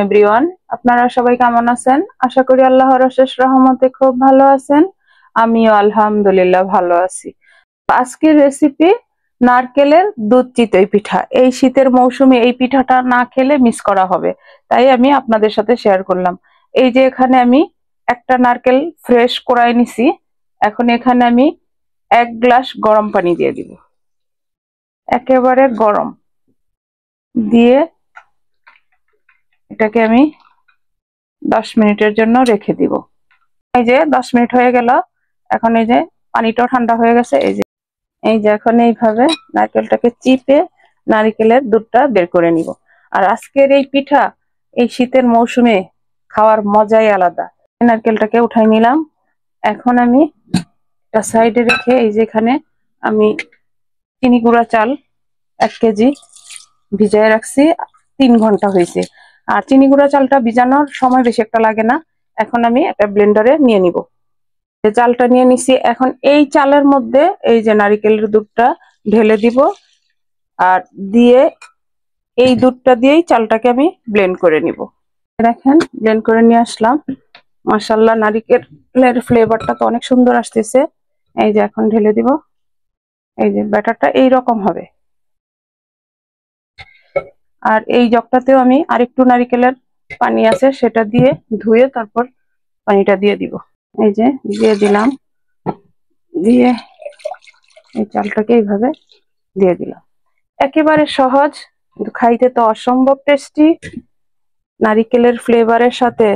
Everyone, আপনারা সবাই কেমন আছেন? আশা করি আল্লাহর অশেষ রহমতে খুব ভালো আছেন। আমিও আলহামদুলিল্লাহ ভালো আছি। আজকের রেসিপি নারকেলের দুধ চিতই পিঠা। এই শীতের মৌসুমে এই পিঠাটা না খেলে মিস করা হবে, তাই আমি আপনাদের সাথে শেয়ার করলাম। এই যে এখানে আমি একটা নারকেল ফ্রেশ কোড়াই নিছি। এখন এখানে আমি 1 গ্লাস গরম পানি দিয়ে দিব, একেবারে গরম দিয়ে এটাকে আমি 10 মিনিটের জন্য রেখে দিব। এই যে 10 মিনিট হয়ে গেল। এখন এই যে পানিটাও ঠান্ডা হয়ে গেছে। এই যে এখন এইভাবে নারকেলটাকে চিপে নারকেলের দুধটা বের করে নিব। আর আজকের এই পিঠা এই শীতের মৌসুমে খাওয়ার মজাই আলাদা। নারকেলটাকে উঠাই নিলাম। এখন আমি একটা সাইডে রেখে এই যে এখানে আমি চিনি গুঁড়া চাল 1 কেজি ভিজায় রাখছি। 3 ঘন্টা হয়েছে। আর চিনি গুঁড়া চালটা ভিজানোর সময় বেশি একটা লাগে না। এখন আমি একটা ব্লেন্ডারে নিয়ে নিব। চালটা নিয়ে নিছি। এখন এই চালের মধ্যে এই যে নারকেলের দুধটা ঢেলে দিব, আর দিয়ে এই দুধটা দিয়েই চালটাকে আমি ব্লেন্ড করে নিব। দেখেন ব্লেন্ড করে নিয়ে আসলাম। মাশাআল্লাহ, নারকেলের ফ্লেভারটা তো অনেক সুন্দর আসতেছে। এই যে এখন ঢেলে দিব। এই যে ব্যাটারটা এইরকম হবে। আর এই জগটাতেও আমি আরেকটু নারকেলের পানি আছে, সেটা দিয়ে ধুয়ে তারপর পানিটা দিয়ে দিব। এই যে দিয়ে দিলাম, দিয়ে এই চালটাকে এইভাবে দিয়ে দিলাম। একেবারে সহজ, কিন্তু খাইতে তো অসম্ভব টেস্টি। নারিকেলের ফ্লেভারের সাথে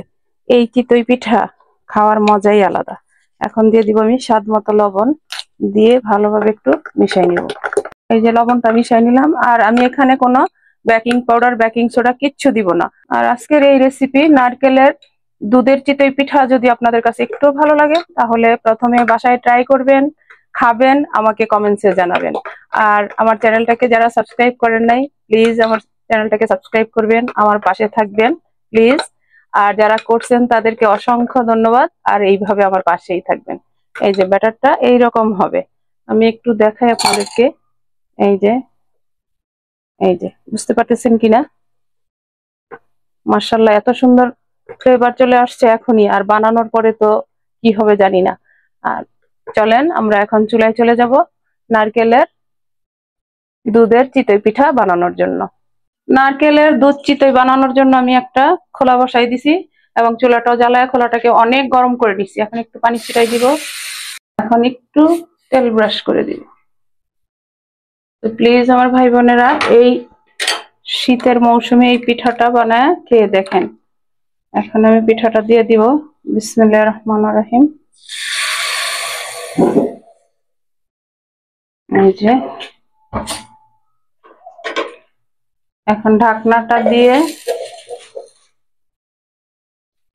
এই চিতই পিঠা খাওয়ার মজাই আলাদা। এখন দিয়ে দিব আমি স্বাদ মতো লবণ, দিয়ে ভালোভাবে একটু মিশাই নিব। এই যে লবণটা মিশাই নিলাম। আর আমি এখানে কোনো বেকিং পাউডার, বেকিং সোডা কিচ্ছু দিব না। আর আজকের এই রেসিপি নারকেলের দুধের চিতই পিঠা যদি আপনাদের কাছে একটু ভালো লাগে, তাহলে প্রথমে বাসায় ট্রাই করবেন, খাবেন, আমাকে কমেন্টসে জানাবেন। আর আমার চ্যানেলটাকে যারা সাবস্ক্রাইব করেন নাই, প্লিজ আমার চ্যানেলটাকে সাবস্ক্রাইব করবেন, আমার পাশে থাকবেন প্লিজ। আর যারা করছেন তাদেরকে অসংখ্য ধন্যবাদ। আর এইভাবে আমার পাশেই থাকবেন। এই যে ব্যাটারটা এইরকম হবে। আমি একটু দেখাই আপনাদেরকে। এই যে এই যে বুঝতে পারতেছেন কিনা? মাশাআল্লাহ, এত সুন্দর ফ্লেভার চলে আসছে এখনই। আর বানানোর পরে তো কি হবে জানি না। আর চলেন আমরা এখন চুলায় চলে যাব নারকেলের দুধের চিতই পিঠা বানানোর জন্য। নারকেলের দুধ চিতই বানানোর জন্য আমি একটা খোলা বসাই দিছি এবং চুলাটাও জ্বালায় খোলাটাকে অনেক গরম করে দিছি। এখন একটু পানি ছিটাই দিব। এখন একটু তেল ব্রাশ করে দিব। তো প্লিজ আমার ভাই বোনেরা, এই শীতের মৌসুমে এই পিঠাটা বানায় খেয়ে দেখেন। এখন আমি পিঠাটা দিয়ে দিব। বিসমিল্লাহির রহমানির রহিম। এই যে এখন ঢাকনাটা দিয়ে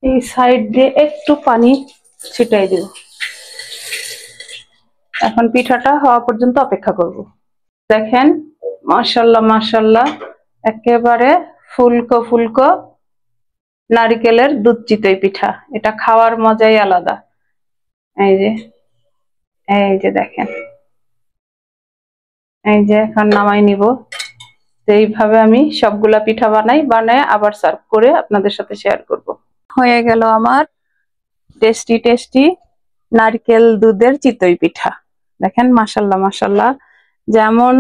এই সাইড দিয়ে একটু পানি ছিটাই দিব। এখন পিঠাটা হওয়া পর্যন্ত অপেক্ষা করব। দেখেন মাশাআল্লাহ মাশাআল্লাহ, একেবারে ফুলকো ফুলকো নারকেলের দুধ চিতই পিঠা। এটা খাওয়ার মজাই আলাদা। এই যে দেখেন। এই যে এখন নামাই নিব। এইভাবে আমি সবগুলা পিঠা বানায় আবার সার্ভ করে আপনাদের সাথে শেয়ার করব। হয়ে গেল আমার টেস্টি টেস্টি নারকেল দুধের চিতই পিঠা। দেখেন মাশাআল্লাহ মাশাআল্লাহ, যেমন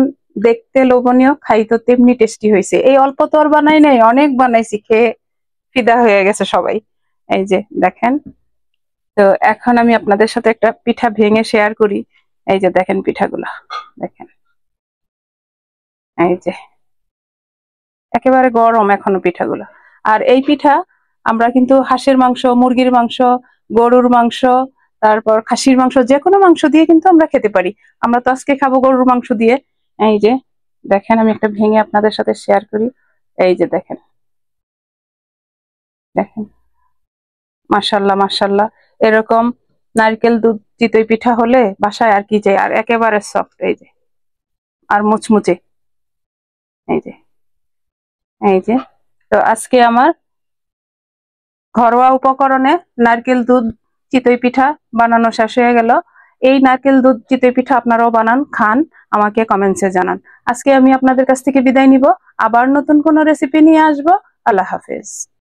দেখতে লোভনীয়, খাইতে তেমনি টেস্টি হয়েছে। এই অল্প তো আর বানাই নাই, অনেক বানাইছি, খেয়ে ফিদা হয়ে গেছে সবাই। এই যে দেখেন। তো এখন আমি আপনাদের সাথে একটা পিঠা ভেঙে শেয়ার করি। এই যে দেখেন পিঠাগুলা, দেখেন। এই যে একেবারে গরম এখনো পিঠাগুলো। আর এই পিঠা আমরা কিন্তু হাঁসের মাংস, মুরগির মাংস, গরুর মাংস, তারপর খাসির মাংস, যে কোনো মাংস দিয়ে কিন্তু আমরা খেতে পারি। আমরা তো আজকে খাবো গরুর মাংস দিয়ে। এই যে দেখেন, আমি একটা ভেঙে আপনাদের সাথে শেয়ার করি। এই যে দেখেন দেখেন, মাশাআল্লাহ মাশাআল্লাহ। এরকম নারকেল দুধ চিতই পিঠা হলে বাসায় আর কি চাই। আর একেবারে সফট, এই যে, আর মুচমুচে। এই যে তো আজকে আমার ঘরোয়া উপকরণে নারকেল দুধ চিতই পিঠা বানানো শেষ হয়ে গেল। এই নারকেল দুধ চিতই পিঠা আপনারাও বানান, খান, আমাকে কমেন্টসে জানান। আজকে আমি আপনাদের কাছ থেকে বিদায় নিব। আবার নতুন কোনো রেসিপি নিয়ে আসবো। আল্লাহ হাফেজ।